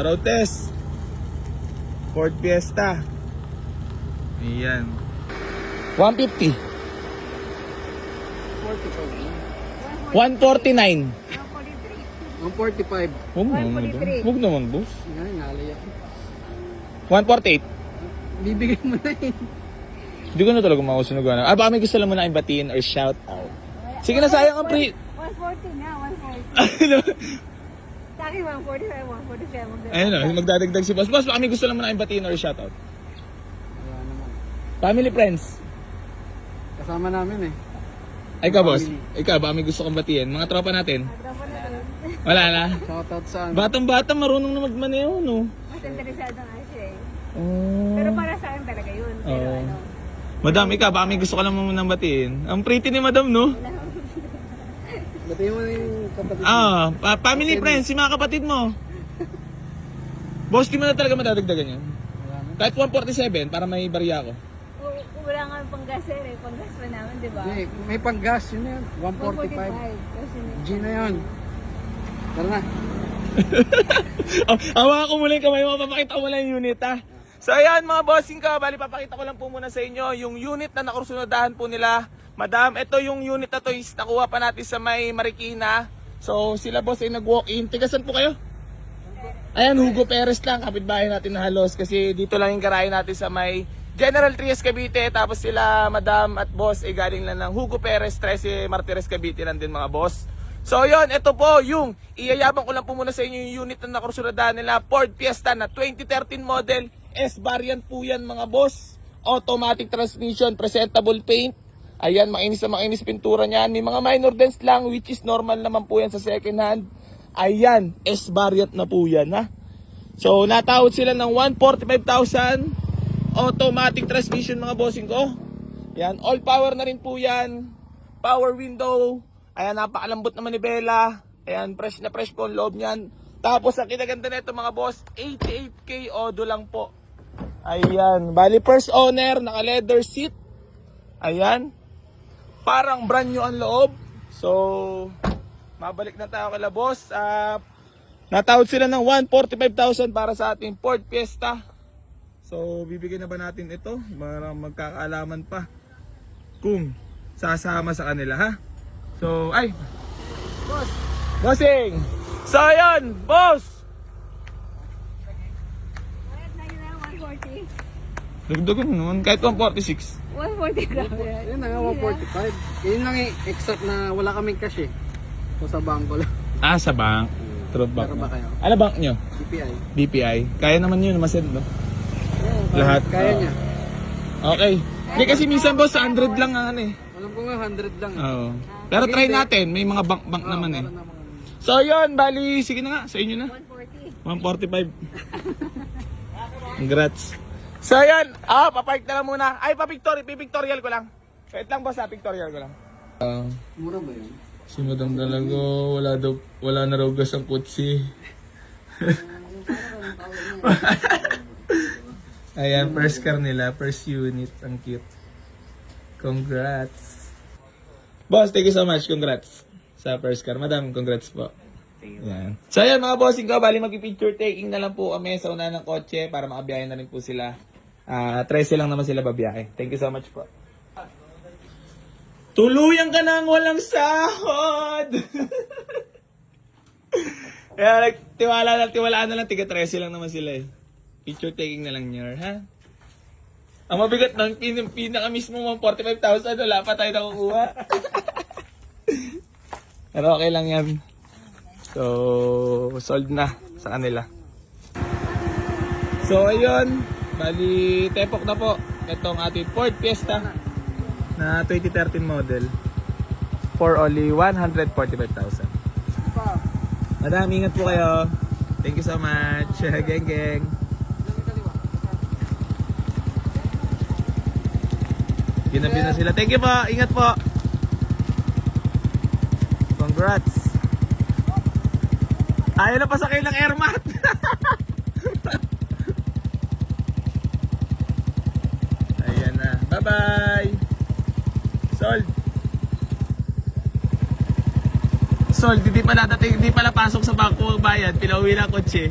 Road test. Ford Fiesta. Ayan. 150. 149. 145. Huwag naman, huwag naman, boss. Nga, ngalay ako. 148. Bibigay mo na eh. Hindi ko na talaga makasunod na. Baka may gusto lang muna ibatiin or shout out. Sige na, sayang ang pre... 140 na, 140. Sa akin, 145, 147. Ayun na, magdadagdag si boss. Boss, baka may gusto lang muna ibatiin or shout out. Wala naman. Family, friends. Kasama namin eh. Ay ka, boss. Ikaw, baka may gusto kong batiin. Mga tropa natin. Wala na. Shoutout sa ano. Batang-bata, marunong na magmaneho, no? Mas interesado nga siya eh. Oh. Pero para sa akin talaga yun. Pero Oo. ano, Madam, ikaw, baka may gusto ka lang muna batiin. Ang pretty ni madam, no? Batiin mo na yung kapatid mo. Family, friends, si mga kapatid mo. Boss, di mo na talaga madadagdagan yun. Wala na. Kahit 147, para may barya ako. wala nga panggas eh. Panggas pa namin, di ba? May panggas yun yan. 145. Kasi G na yun. Tara na. Hawakan ko muna yung kamay mo, papakita ko muna yung unit, ha? So ayan mga bossing ka, bali papakita ko lang po muna sa inyo yung unit na nakursunadahan po nila. Madam, ito yung unit na to is nakuha pa natin sa may Marikina. So sila boss ay nag-walk-in. Tigasan po kayo? Ayan, Hugo Perez lang, kapitbahay natin na halos kasi dito lang yung garahe natin sa may General Trias Cavite. Tapos sila madam at boss ay galing lang ng Hugo Perez, 13 Martires Cavite lang din mga boss. So yun, ito po yung iyayabang ko lang po muna sa inyo yung unit na nakursunadahan nila. Ford Fiesta na 2013 model. S-variant po yan mga boss. Automatic transmission, presentable paint. Ayan, makinis na makinis pintura niyan. May mga minor dents lang which is normal naman po yan sa second hand. Ayan, S-variant na po yan ha. So natawad sila ng 145,000. Automatic transmission mga bossing ko. Yan, all power na rin po yan. Power window. Ayan, napakalambot na manibela. Ayan, fresh na fresh po ang loob niyan. Tapos ang kinaganda nito mga boss, 88K odo lang po. Ayan, bali first owner, naka leather seat. Ayan, parang brand new ang loob. So, mabalik na tayo kala boss. Natawad sila ng 145,000 para sa ating Ford Fiesta. So, bibigyan na ba natin ito? Para magkakaalaman pa kung sasama sa kanila ha. So, ay Boss. bossing! So, ayun, boss! na yun na, 140. Dagdagan naman, kahit 146. 140 grabe. Yun na nga, 145. Yun lang eh, exact na wala kaming cash eh. So sa bangko lang. Ah, sa bank. True bank. Meron ba kayo? Ano bank nyo? DPI. DPI. Kaya naman yun, masend, no? Lahat. Kaya niya. Okay. Hindi kasi minsan boss, 100 lang ang ano eh. Alam ko nga 100 lang. Oo. Pero try natin, may mga bank naman eh. Meron naman. So yun, bali, sige na nga, sa inyo na. 140. 145. Congrats. So yan, papark na lang muna. Ay, pipictorial ko lang. Wait lang boss, pictorial ko lang. Mura ba yun? Si Madam Dalago, wala na raw gas ang kutsi. Ayan, first car nila, first unit, ang cute. Congrats. Boss, thank you so much, congrats. Sa first car. Madam, congrats po. Ayan. So ayan mga bossing ko, bali mag-picture taking na lang po kami sa una ng kotse para makabiyahe na rin po sila. 13 lang naman sila babiyahe. Thank you so much po. Tuluyan ka nang walang sahod! Kaya tiwalaan na lang, tiga 13 lang naman sila eh. Picture taking na lang niya, ha? Ang mabigat ng pinaka mismo 145,000, wala pa tayo nakukuha. Pero okay lang yan. So, sold na sa kanila. So, ayun. Bali, tepok na po. Itong ating Ford Fiesta na 2013 model for only 145,000. Madam, ingat po kayo. Thank you so much. Geng geng. Ginabi na sila. Thank you po. Ingat po. Congrats. Ayaw na pasakay ng airmat. Ayan na. Bye-bye. Sold. Sold. Hindi pala pasok sa bangko bayad. Pinauwi na kotse.